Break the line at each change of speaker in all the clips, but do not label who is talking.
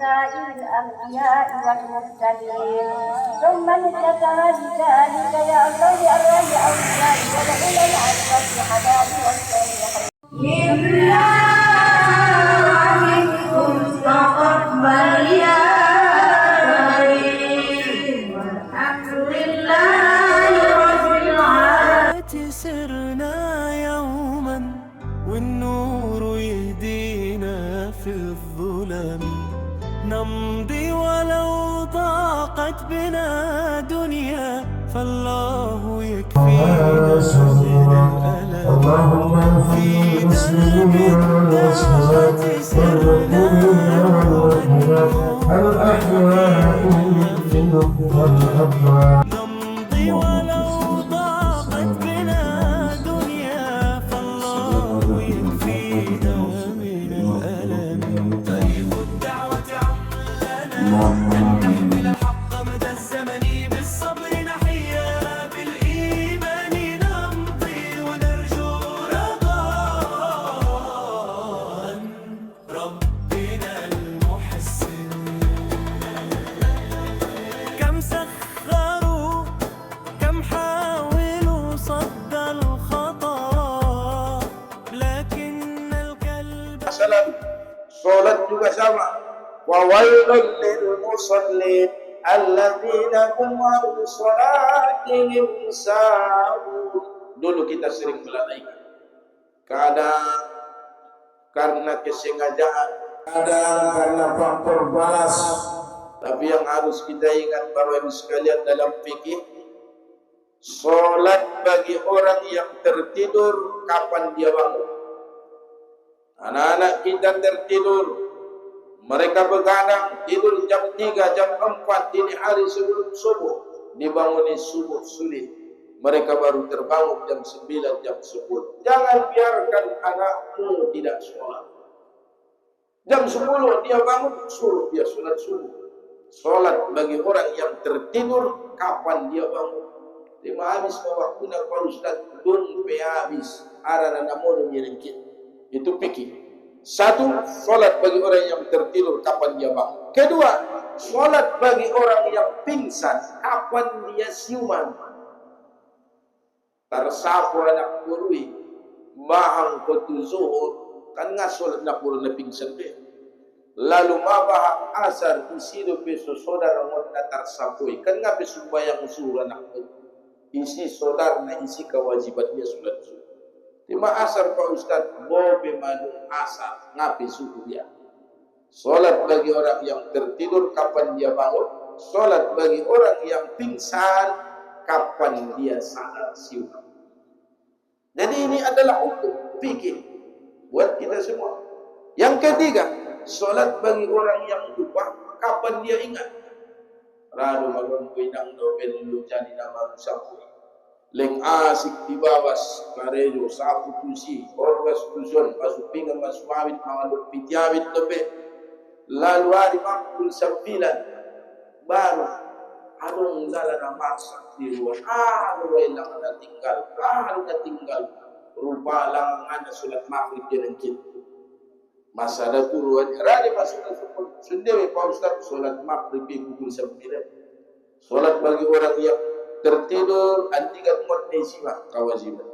سائر الأنبياء والمرسلين ثم اجتبى لذلك يا الله الرب أولياء وأولي العلم والحلال والصالحين منا ومنكم تقبل يا كريم والحمد لله رب العالمين
سرنا يوما والنور يهدينا في الظلم نمضي ولو ضاقت بنا دنيا فالله يكفينا من الألم في درب الدعوة سرنا
الأحياء في الأبواب
نمضي ولو ضاقت بنا دنيا فالله يكفينا من الألم طريق الدعوة عملنا نحمل الحق مدى الزمن بالصبر نحيا بالإيمان نمضي ونرجو رضا ربنا المحسن كم سخروا كم حاولوا صد الخطا لكن الكلب
Sholat juga sama. Wa wailul lil musallin alladzina hum an sholatihim sahun. Dulu kita sering melalaikan. Kadang karena kesengajaan, kadang karena faktor balas. Tapi yang harus kita ingat Bapak Ibu sekalian dalam fikih, sholat bagi orang yang tertidur kapan dia bangun. Anak-anak kita tertidur, mereka begadang tidur jam 3, jam 4 dini hari sebelum subuh, dibanguni subuh sulit. Mereka baru terbangun jam 9, jam 10. Jangan biarkan anakmu tidak sholat. Jam 10 dia bangun, suruh dia sholat subuh. Sholat bagi orang yang tertidur kapan dia bangun. Lima habis waktunya Pak Ustaz, dun pe habis arana namono nyerengkit. Itu fikih. Satu, sholat bagi orang yang tertidur kapan dia bangun. Kedua, sholat bagi orang yang pingsan kapan dia siuman. Tarsapo anak kurui mahang kotu zuhur kan ngasolat nak pura na pingsan be. Lalu mabah asar isido beso saudara ngot na tarsapoi kan ngape sumbayang usul anak isi saudara na isi kewajiban dia sholat zuhur. Lima asar Pak Ustaz, bobe manu asar, ngapi suku dia. Solat bagi orang yang tertidur, kapan dia bangun. Solat bagi orang yang pingsan, kapan dia sadar siuman. Jadi ini adalah hukum fikih buat kita semua. Yang ketiga, solat bagi orang yang lupa, kapan dia ingat. Rado malon pinang dobel lu jadi nama rusakui. Leng asik di babas karejo sapu tusi orgas tuson pasupingan maswawit mangaluk pitiawit tobe lalu hari makul sambilan baru adong zalana masak di luar ilang na tinggal rupa lang ana sulat maghrib din kit masada turuan radi masuk sundewe Pak Ustaz sulat maghrib pukul 9 sulat bagi orang yang tertidur antiga muat na isiwa kawajiban.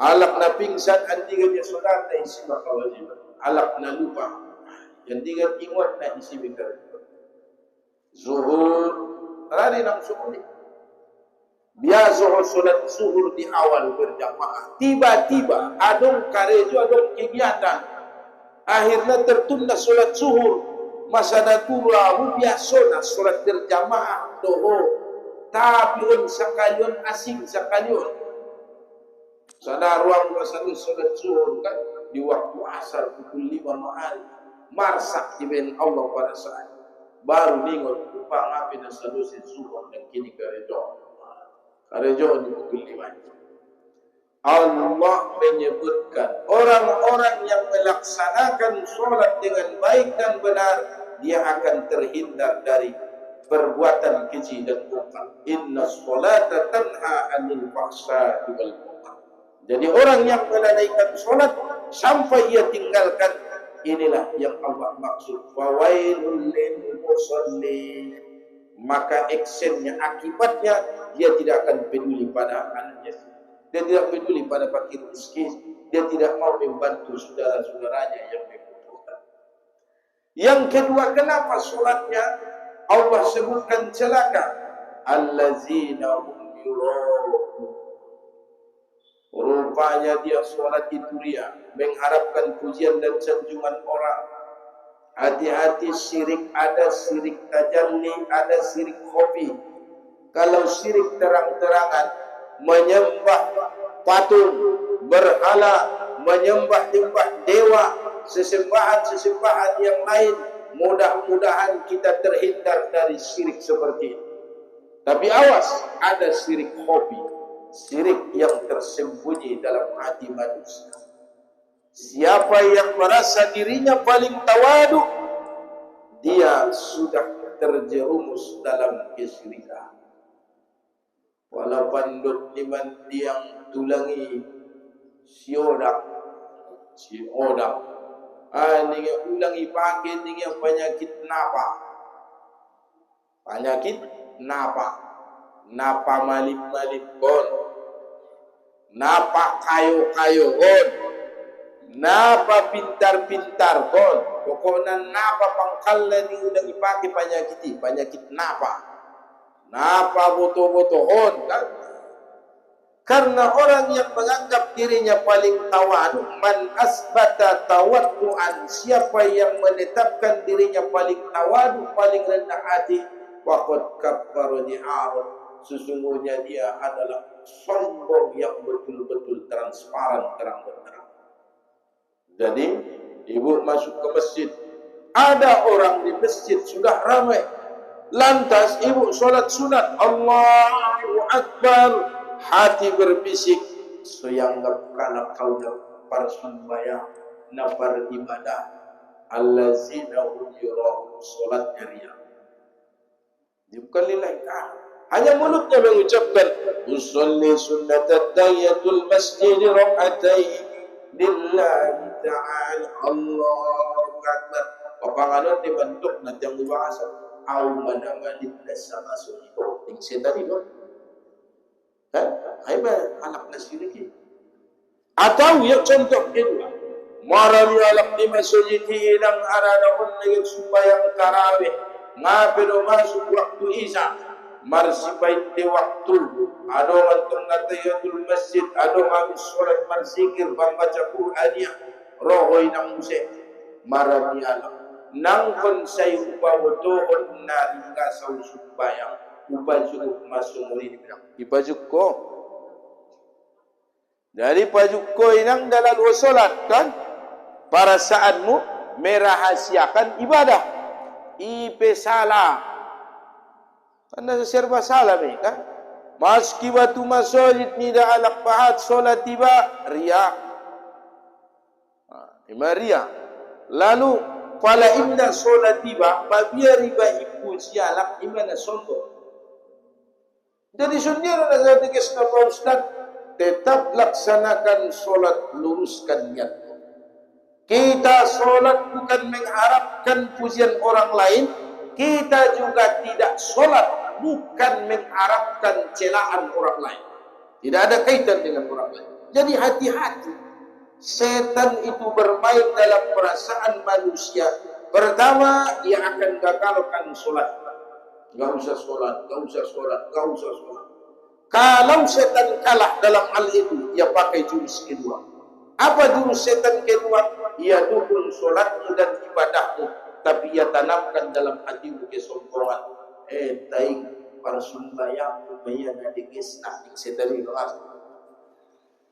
Alak na pingsan antiga dia solat na isiwa kawajiban. Alak na lupa antiga ingat na isiwa kawajiban. Zuhur rari nang sumuli. Biasa solat zuhur di awal berjamaah. Tiba-tiba adong karejo adong kegiatan. Akhirnya tertunda solat zuhur. Masa natura biasa na solat berjamaah doho. Tapi sekalian asing sekalian. Sana ruang masalah solat zuhur kan di waktu asar pukul 5 mahari. Marsak diben Allah pada saat. Baru ningon upang api dan salusi zuhur dan kini karejo. Karejo di pukul 5. Allah menyebutkan orang-orang yang melaksanakan solat dengan baik dan benar, dia akan terhindar dari perbuatan keji dan munkar. Inna sholata tanha 'anil fahsya'i wal munkar. Jadi orang yang menunaikan solat sampai ia tinggalkan inilah yang Allah maksud. Fawailul lil musallin. Maka actionnya, akibatnya, dia tidak akan peduli pada anaknya. Dia tidak peduli pada fakir miskin. Dia tidak mau membantu saudara-saudaranya yang membutuhkan. Yang kedua, kenapa solatnya Allah sebutkan celaka? Allazina hum yura'un. Rupanya dia solat itu ria, mengharapkan pujian dan sanjungan orang. Hati-hati, syirik ada, syirik tajalli, ada syirik khafi. Kalau syirik terang-terangan, menyembah patung, berhala, menyembah-nyembah dewa, sesembahan-sesembahan yang lain, mudah-mudahan kita terhindar dari syirik seperti ini. Tapi awas, ada syirik khafi, syirik yang tersembunyi dalam hati manusia. Siapa yang merasa dirinya paling tawadu, dia sudah terjerumus dalam kesyirikan. Walau pandut liman tiang tulangi siodak, ni ulangi pakai ni penyakit napa malip kon, napa kayo kon, napa pintar kon, pokoknya napa pangkal ni ulang ipake penyakit napa boto-botohon kan? Karena orang yang menganggap dirinya paling tawadu, man asbata tawaddu'an, siapa yang menetapkan dirinya paling tawadu, paling rendah hati, faqad kaffara ni'am, sesungguhnya dia adalah sombong yang betul-betul transparan, terang-terang. Jadi ibu masuk ke masjid, ada orang di masjid sudah ramai, lantas ibu solat sunat, Allahu Akbar, hati berbisik, soyanggap kana kau parsumbaya na beribadah, allazina hum yura'un, solatnya riya. Bukan lillahi ta'ala, hanya mulutnya mengucapkan usolli sunnatat tahiyatul masjid rak'atain lillahi ta'ala, Allahu Akbar. Papanganon dibentuk nanti yang dibahas au manamalid sama sunito ting sedari do. Hai ba anak nasiriki. Atau yang contoh kedua, marami alak di masjid ilang aranahun naging supayang tarawih, ngapelo masuk waktu isya, marsipain di waktu, ado mantong natayatul masjid, ado habis sholat marsikir, membaca Qur'aniyah, rohoy ng musik, marami alak. Nang konsay upawotoon na rin ka sa usupayang, upajuk masumuli ni bilang, ipajuk ko. Dari pajuk ko inang dalam solat kan, para saatmu merahasiakan ibadah. Ipe salah. Karena serba salah kan. Maski batu masjid nida alak pahat solat tiba ria. Ria. Lalu fala inna solat tiba babia riba ibu sialak imana sombong. Jadi sunnya adalah dikes na Pak Ustaz, tetap laksanakan solat, luruskan niatmu. Kita solat bukan mengharapkan pujian orang lain, kita juga tidak solat bukan mengharapkan celaan orang lain. Tidak ada kaitan dengan orang lain. Jadi hati-hati. Setan itu bermain dalam perasaan manusia. Pertama, dia akan gagalkan solat. Gak usah solat. Kalau setan kalah dalam hal itu, dia pakai jurus kedua. Apa jurus setan kedua? Ia dukung solatmu dan ibadahmu, tapi ia tanamkan dalam hatimu kesombongan. Taing para sumbayang umayana digis ning setan itu asal.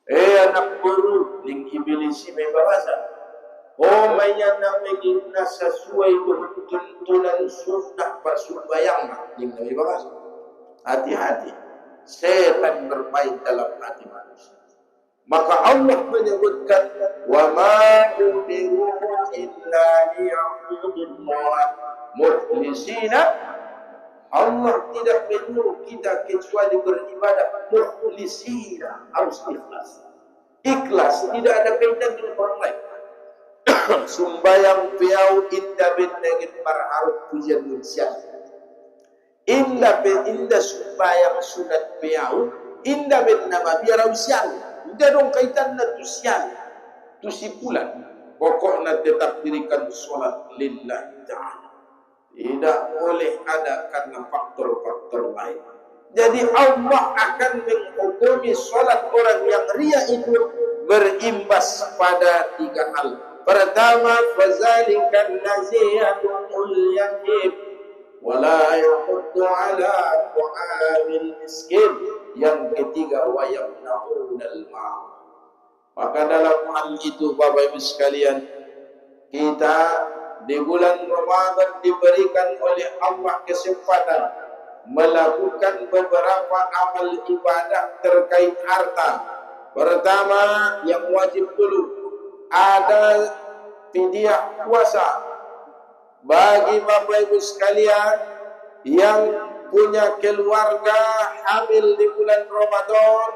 Anak guru ning ibilisi may bawasan. Mayan na megin na sesuai tuntunan sunnah persumbayang ning may bawasan. Hati-hati, setan bermain dalam hati manusia. Maka Allah menyebutkan wa ma umiru illa liya'budullaha mukhlisina. Allah tidak menyuruh kita kecuali beribadah mukhlisina, harus ikhlas. Ikhlas tidak ada kaitan dengan orang lain. Sumbayang piau inda bin negit marharuk pujian nuncian. Inda sumbayang sunat piau inda bin nama biar usian. Inda dong kaitan na tusian. Tusipulan. Pokoknya tetap dirikan solat lillahi ta'ala. Tidak boleh ada karena faktor-faktor lain. Jadi Allah akan menghukumi solat orang yang ria itu berimbas pada 3 hal. Pertama, fazalikan nazihatul yatim wala yahuddu ala tu'amil miskin. Yang ketiga, wa yamna'unal ma'ruf. Maka dalam hal itu Bapak Ibu sekalian, kita di bulan Ramadan diberikan oleh Allah kesempatan melakukan beberapa amal ibadah terkait harta. Pertama, yang wajib dulu ada fidyah puasa. Bagi Bapak Ibu sekalian yang punya keluarga hamil di bulan Ramadan,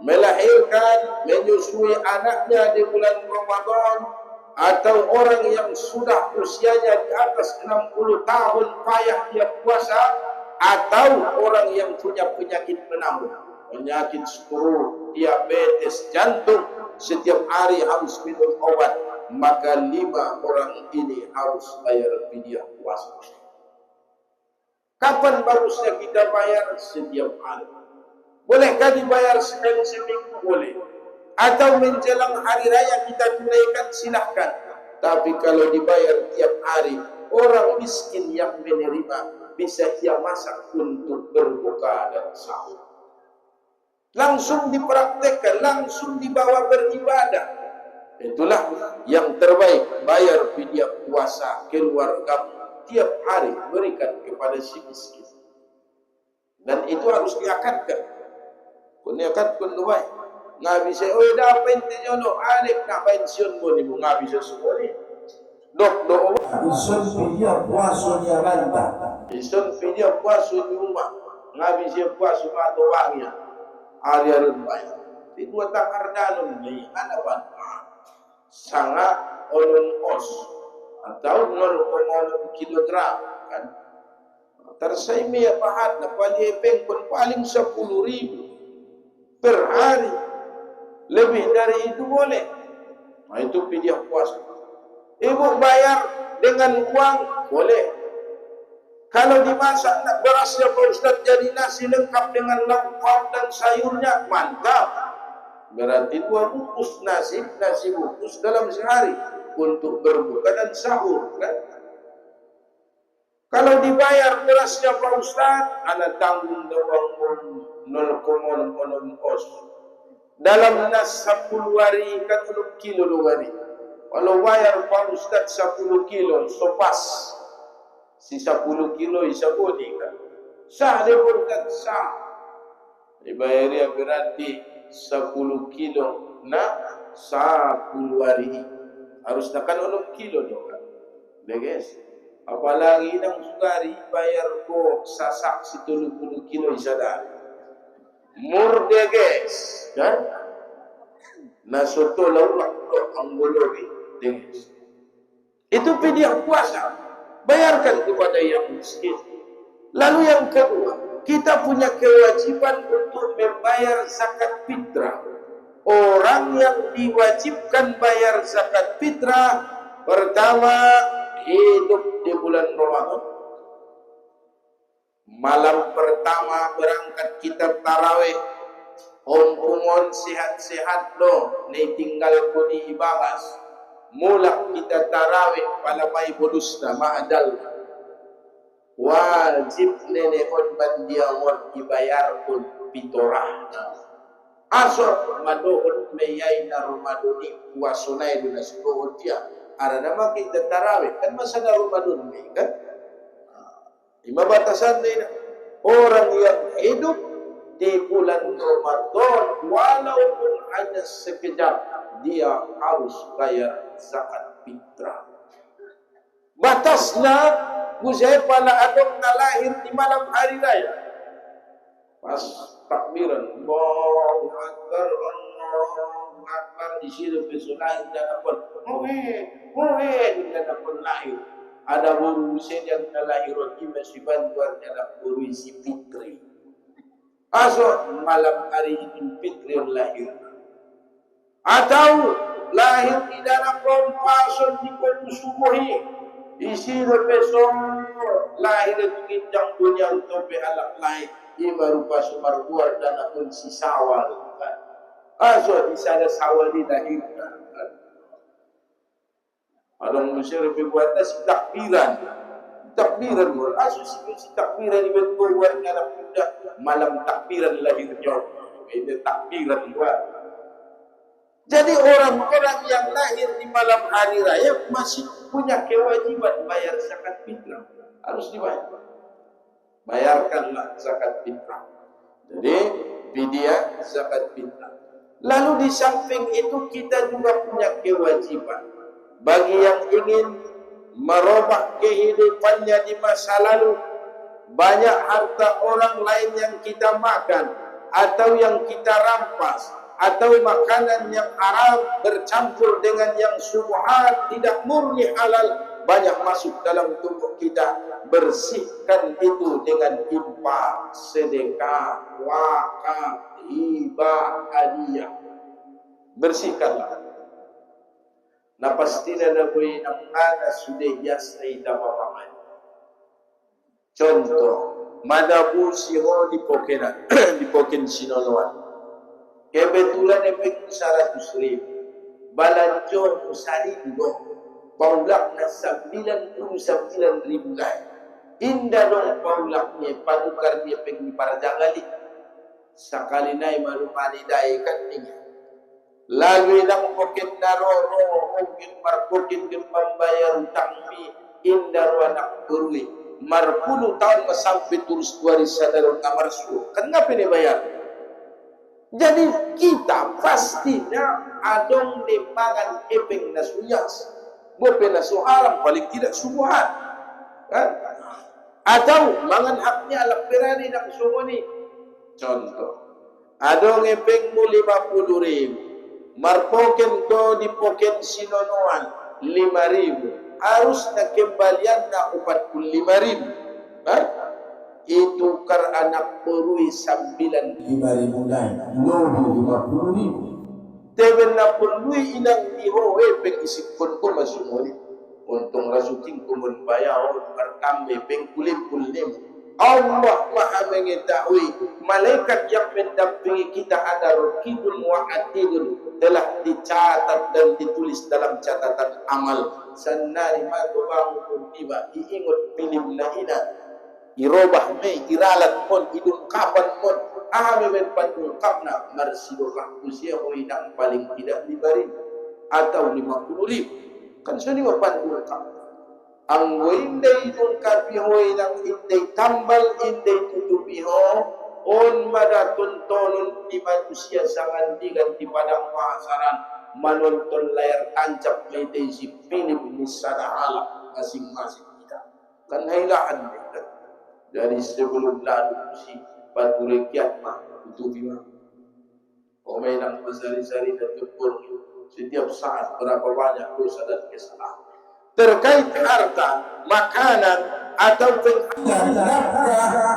melahirkan, menyusui anaknya di bulan Ramadan, atau orang yang sudah usianya di atas 60 tahun payah dia puasa, atau orang yang punya penyakit penambah, penyakit stroke, diabetes, jantung, setiap hari harus minum obat, maka 5 orang ini harus bayar fidyah puasa. Kapan bagusnya kita bayar? Setiap hari. Bolehkah dibayar sekali seminggu? Boleh. Atau menjelang hari raya kita tunaikan, silahkan. Tapi kalau dibayar tiap hari, orang miskin yang menerima bisa ia masak untuk berbuka dan sahur. Langsung dipraktekkan, langsung dibawa beribadah. Itulah yang terbaik. Bayar fidyah puasa keluarga tiap hari, berikan kepada si miskin. Dan itu harus diakadkan. Kuniakadkan luai. Ngabi saya, oh dah pentingnya no, alik nak pensiun pun ibu ngabi saya semua ni. Dok.
Isun fidyah puasa dia bantah.
Isun fidyah puasa di rumah. Ngabi saya puasa atau wangnya. Hari-hari bayar. Itu tak ardalun ni, ada bantah. Sangat olon os. Atau 0,0 kilogram kan. Tersai mia pahat na paling pun paling 10.000 per hari. Lebih dari itu boleh. Nah, itu fidyah puasa. Ibu bayar dengan uang boleh. Kalau dimasak nak berasnya Pak Ustaz jadi nasi lengkap dengan lauk pauk dan sayurnya, mantap. Berarti 2 bungkus nasi bungkus dalam sehari untuk berbuka dan sahur kan? Kalau dibayar berasnya Pak Ustaz, ana tanggung doang 0,0 os. Dalam nas 10 hari kan 10 kilo hari. Kalau bayar Pak Ustaz 10 kilo, so pas. Si 10 kilo isa bodi kan. Sah dia Ustaz, sah. Dibayar berarti 10 kilo na 10 hari. Harus nakan 6 kilo dong kan. Guys. Apalagi nang sukari bayar ko sasak 30 kilo isa murde guys kan. Na soto lawak ang bologi guys. Itu fidyah puasa. Bayarkan kepada yang miskin. Lalu yang kedua, kita punya kewajiban untuk membayar zakat fitrah. Orang yang diwajibkan bayar zakat fitrah, pertama hidup di bulan Ramadan. Malam pertama berangkat kita tarawih. Om sehat-sehat lo, ni tinggal ko di ibabas. Mula kita tarawih palamay bodusna maadal. Wajib nenehon bandiamon ibayar pun pitorah. Asor madohon mayay na Ramadoni puasonay do na sudohon dia. Ara nama kita tarawih kan masa na Ramadan may kan. Imabatasan din orang yang hidup di bulan Ramadan walaupun hanya sekejap dia harus bayar zakat fitrah. Batasnya Gusay pala adong na lahir di malam hari raya. Pas takbiran Allahu Akbar Allahu Akbar disiru pesulain dan pun hohe dan pun lahir. Ada guru Hussein yang lahir di masih bantuan dalam guru isi fitri. Asal malam hari Idul Fitri lahir. Atau lahir di dalam rompason di pagi subuhi. Disiru besok lahir di kijang dunia untuk behalak lain. Ima rupa sumar luar dan pun si sawal. Asal di sana sawal dilahirkan. Orang musyrik berbuat si takbiran. Takbiran buat asal si takbiran dibentuk buat anak muda malam takbiran lahirnya. Ini takbiran buat. Jadi orang-orang yang lahir di malam hari raya masih punya kewajiban bayar zakat fitrah. Harus dibayar. Bayarkanlah zakat fitrah. Jadi fidyah zakat fitrah. Lalu di samping itu kita juga punya kewajiban bagi yang ingin merubah kehidupannya di masa lalu. Banyak harta orang lain yang kita makan atau yang kita rampas atau makanan yang haram bercampur dengan yang syubhat tidak murni halal banyak masuk dalam tubuh kita. Bersihkan itu dengan infak, sedekah, wakaf, hibah, hadiah. Bersihkanlah. Nah pasti ada boleh nak sudah biasa ita papaman. Contoh, madabu siho di pokenan, di poken sinonoan. Kebetulan efek 100,000. Balanjo usari dulu. Paulak na 99,000 lain. Indah dong paulaknya padukar dia pergi para jangali. Sakali nai malu mani dai kan niya. Lalu ilang poket naroro mungkin marpoket ke pembayar utang mi indah anak berui. Marpuluh tahun sampai terus waris sadar kamar su. Kenapa ini bayar? Jadi kita pastinya adong di pangan epeng nasuyas. Bukan nasuharam paling tidak subuhan. Atau mangan haknya alak perani nak sumuni. Contoh, adong epeng mu 50,000, marpoken to di poken sinonoan 5,000, harus na kembalian na 45,000. Itu kar anak perui
5,000 lain, lobi 50,000.
Teben na perui inang iho epeng isikon ko masumuni. Untung rasuking kumun bayaw bertambe pengkulim kulim. Allah Maha mengetahui malaikat yang mendampingi kita ada raqibun wa atidun telah dicatat dan ditulis dalam catatan amal. Sanari matubang tiba iingot pilim na ina irobah me iralat pon idun kapan pon ahame men patungkapna marsidurah usia hoinang paling tidak dibari atau 50,000 kan suni mapantungkap ang inday tungkapi hoinang inday tambal inday tutupiho on madatun tonon di manusia sangat digan di padang mahasaran menonton layar tancap mayday si film ni sadahala masing-masing kita kan hailaan kita dari sebelum lalu si batu rekiat mah itu bima omay nang bersari-sari dan jempur setiap saat berapa banyak dosa dan kesalahan terkait harta, makanan atau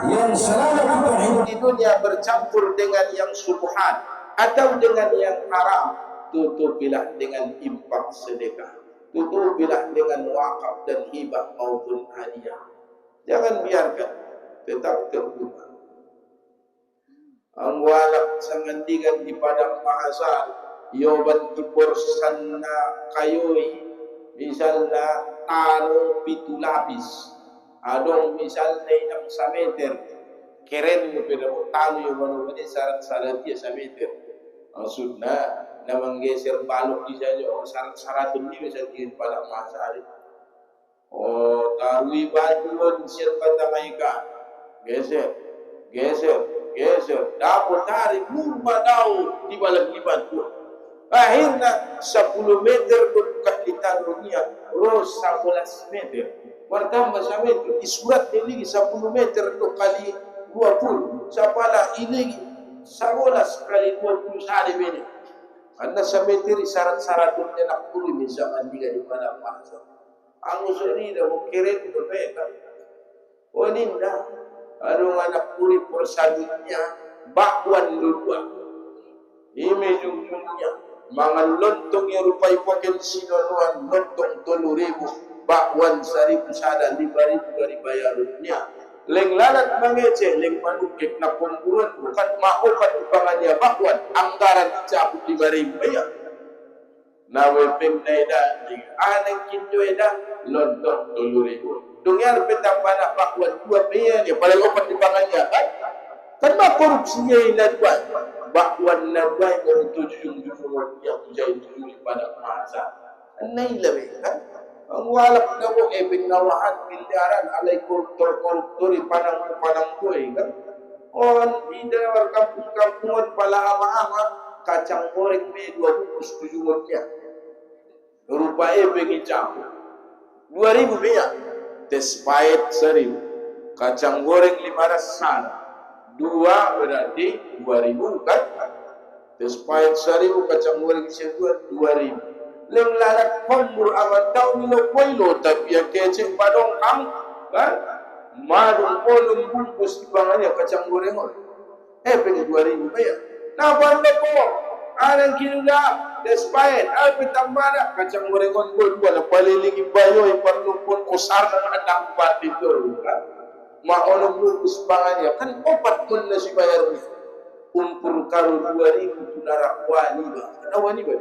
yang selalu di dunia bercampur dengan yang subhan atau dengan yang haram, tutupilah dengan infak sedekah, tutupilah dengan wakaf dan hibah maupun hadiah. Jangan biarkan tetap terbuka. Ang walak sangandigan di padang mahasal, yoban ipor sana kayoy, misalnya tano pitu lapis, adong misalnya yang sameter, keren mo pero tano yung manubani sarat-sarat dia sameter. Maksudnya, na menggeser balok di sana, o sarat-saratun dia bisa di padang mahasal. O tarui batuan siya patamay ka, geser, dapat tarik murma daw di balag-liban ko. Akhirnya 10 meter dekat di tandunya, ros 11 meter. Pertama 1 meter, isurat ini 10 meter itu kali 20. Sapala ini 11 kali 20 sehari ini. Karena cemetery syarat-syarat dia nak pulih misalkan dia di mana masa. Ang usuni dah kirim ke mereka. Oh ni dah. Arung anak pulih persadunya bakwan dua. Ini jumlahnya. Mangan lontong yang rupai pakai sinonuan lontong 3,000 bakwan 1,000 sada 5,000 dari bayarnya. Leng lalat mengece, leng manuk kek na pemburuan bukan maukan upangannya bakwan anggaran cabut 5,000 bayar. Nawe pemneda di aneng kindoeda lontong 3,000. Dungyar petang panak bakwan 2 bayar ya pada opat upangannya kan? Kan mak korupsinya inadwan. Bakwan nadwan yang tujuh-tujuh yang tujuh pada masa. Anai lebih kan? Ang walak na mo binawahan miliaran alay koruptor panang ko kan? On hindi na kampus-kampungan pala ama-ama kacang goreng may 2 bungkus 7 niya. Rupa bengicapo 2,000 niya. Despite 1,000 kacang goreng 500 sana. 2 berarti 2,000 kan? Despite 1,000 kacang goreng siya 2,000. Leng lalat pembur aman tau nilo poilo tapi yang kecek padong ang kan? Madung polong bungkus di bangannya kacang goreng pengen 2,000 bayar. Nah baru ko anang kinuda despite tambah kacang goreng on wala paliligi bayo iparlupon usar na adampat dito kan? Maolong bungkus bangannya kan opat pun na si bayar umpur karo 2,000 tunara wani ba? Wani ba?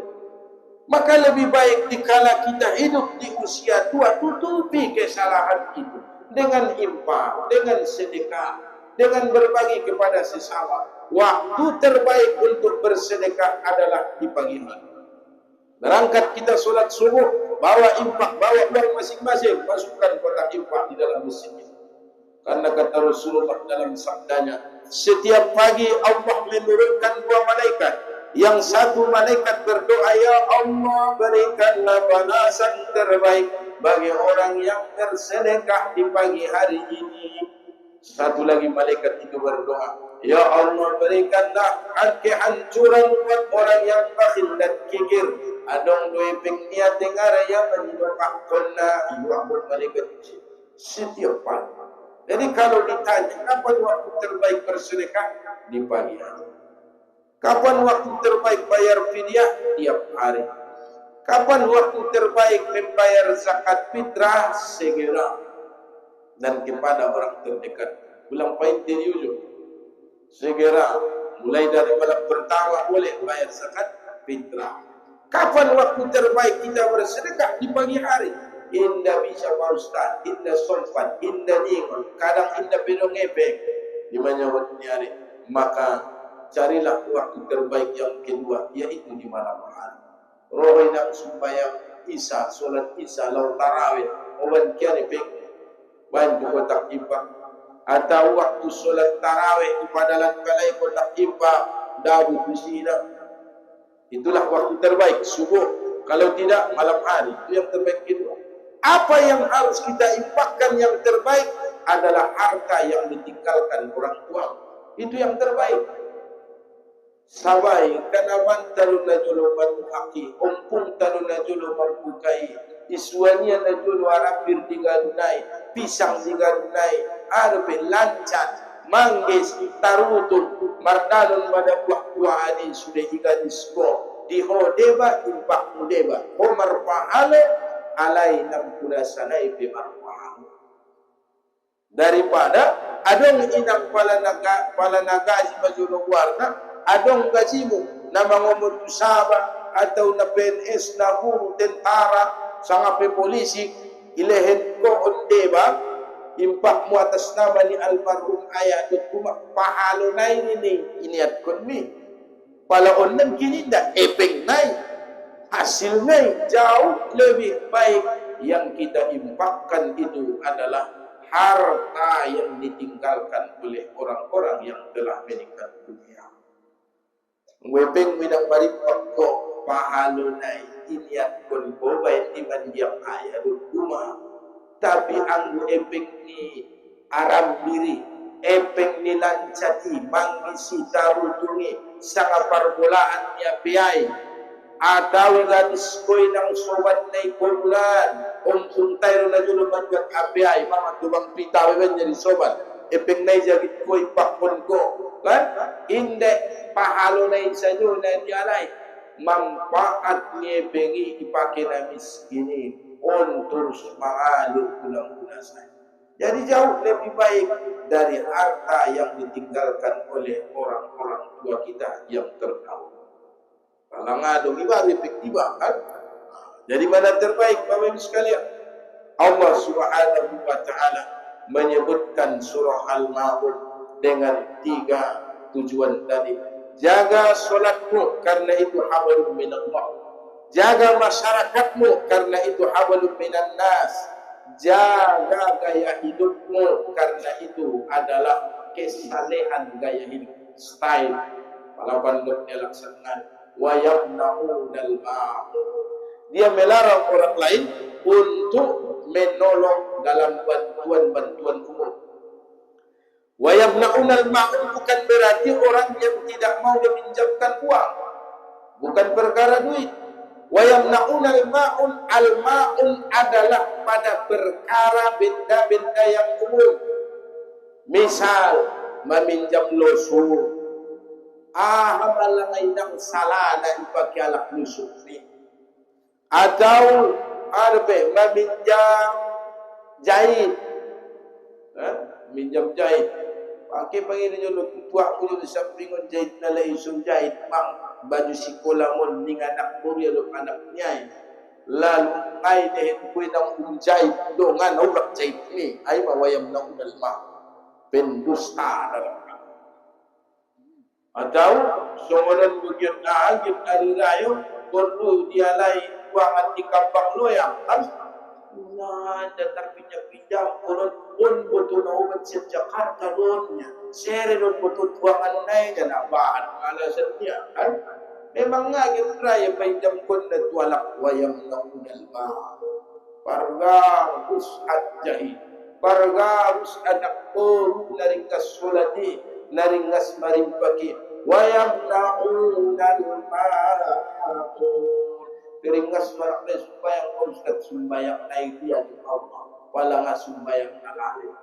Maka lebih baik dikala kita hidup di usia tua tutupi kesalahan itu dengan infak, dengan sedekah, dengan berbagi kepada sesama. Waktu terbaik untuk bersedekah adalah di pagi hari. Berangkat kita solat subuh, bawa infak, bawa uang masing-masing, masukkan kotak infak di dalam masjid. Karena kata Rasulullah dalam sabdanya, setiap pagi Allah menurunkan 2 malaikat. Yang satu malaikat berdoa, ya Allah berikanlah balasan terbaik bagi orang yang bersedekah di pagi hari ini. Satu lagi malaikat itu berdoa, ya Allah berikanlah kehancuran buat orang yang bakhil dan kikir. Adong dua pengniat dengar yang menyebabkan kena ibu malaikat setiap pagi. Jadi kalau ditanya kapan waktu terbaik bersedekah, di pagi hari. Kapan waktu terbaik bayar fidyah? Tiap hari. Kapan waktu terbaik membayar zakat fitrah? Segera. Dan kepada orang terdekat. Ulang pain teriujo. Segera. Mulai dari malam pertama boleh bayar zakat fitrah. Kapan waktu terbaik kita bersedekah? Di pagi hari. Indah bisa Pak Ustaz. Indah sompan. Indah ningon. Kadang indah bedong efek. Di mana hari. Maka carilah waktu terbaik yang kedua, yaitu di malam hari. Rohai nak sembahyang Isya, solat Isya, laut tarawih, oban kiari pek, bantu kotak infak. Atau waktu solat tarawih di padalan kalai kotak infak, dawu kusina. Itulah waktu terbaik, subuh. Kalau tidak, malam hari. Itu yang terbaik kedua. Apa yang harus kita infakkan yang terbaik adalah harta yang ditinggalkan orang tua. Itu yang terbaik. Sabai kanaman talun na julo manuhaki, umpung talun na julo marbukai, iswanya na julo arapir diganunay, pisang diganunay, arbe lancat, manggis, tarutun, mardalon madabuah-buah adin sudah iganisko, diho deba impak mudeba, o marpahalo, alay nampuda sanay bimarpahalo. Daripada adong inang palanagaji majulo warna, adong gajimu na mga mutusaba atau na PNS na guru tentara sangape polisi ilehen ko ondeba impak mo atas nama ni almarhum ayah at pahalo na ini at konmi palaon ng kininda epeng na hasil na jauh lebih baik yang kita impakkan itu adalah harta yang ditinggalkan oleh orang-orang yang telah meninggal dunia. Wepeng minang maripak ko pahalo na iniat kon ko bayan di mandiang ayah rumah. Tapi ang epeng ni aram diri, epeng ni lancati, manggisi tarutungi, sanga parbolaan niya piyay, Atawi gadis koy ng sobat na ikulan. Tayo na dyan naman yung apiay. Mga tubang pitawi ba niya sobat. Epeng na jagit ko'y pakpon ko. Kan? Hindi. Pahalo na yun sa inyo na dialay. Mampaat niya bengi ipakina miskini. Terus mangalo kulang-kulasan. Jadi jauh lebih baik dari harta yang ditinggalkan oleh orang-orang tua kita yang terdahulu. Kalau ngadong ibarat efektifah kan? Jadi mana terbaik Bapak Ibu sekalian? Allah Subhanahu wa taala menyebutkan surah Al-Maun dengan 3 tujuan tadi. Jaga solatmu karena itu hablum minallah. Jaga masyarakatmu karena itu hablum minan nas. Jaga gaya hidupmu karena itu adalah kesalehan gaya hidup, style. Kalau banduknya laksanakan. Wa yamna'unal ma'un. Dia melarang orang lain untuk menolong dalam bantuan-bantuan umum. Wa yamna'unal ma'un bukan berarti orang yang tidak mau meminjamkan uang. Bukan perkara duit. Wa yamna'unal ma'un, al-ma'un adalah pada perkara benda-benda yang umum. Misal meminjam losu. Hamalangay ng sala na ipagkalak lusok ni. Atau meminjam jahit. Minjam jahit. Pakai pangin nyo lo tutuak mo yung sampingon jahit na laisong jahit. Mang baju sikola mo ning anak mo yung anak niya. Lalu ngay dehin ko ng jahit do nga naurak jahit ni. Ay mawayam na unalma. Pendusta na atau someran bagian agit ari rayo perlu dia lain buangan di kampung loyang kan datang pinjam pun betul obat siap Jakarta donnya sere don betul buangan naik dan apaan alasannya kan memang agit raya pinjam kon na tualak wayang naunal ba pargarus adjahi pargarus anak puru naringkas solati naringas marimpaki wayamna'unal ma'un keringas marakna sumbayang Ustaz sumbayang na dia di Allah wala nga sumbayang nalalim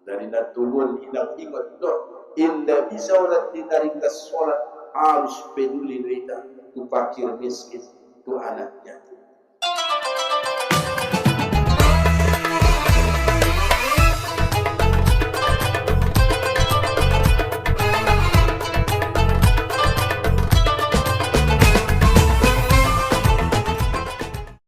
dari natulun inang ingat do inda bisa ulat dinaringas sholat harus peduli rita tu fakir miskin tu anaknya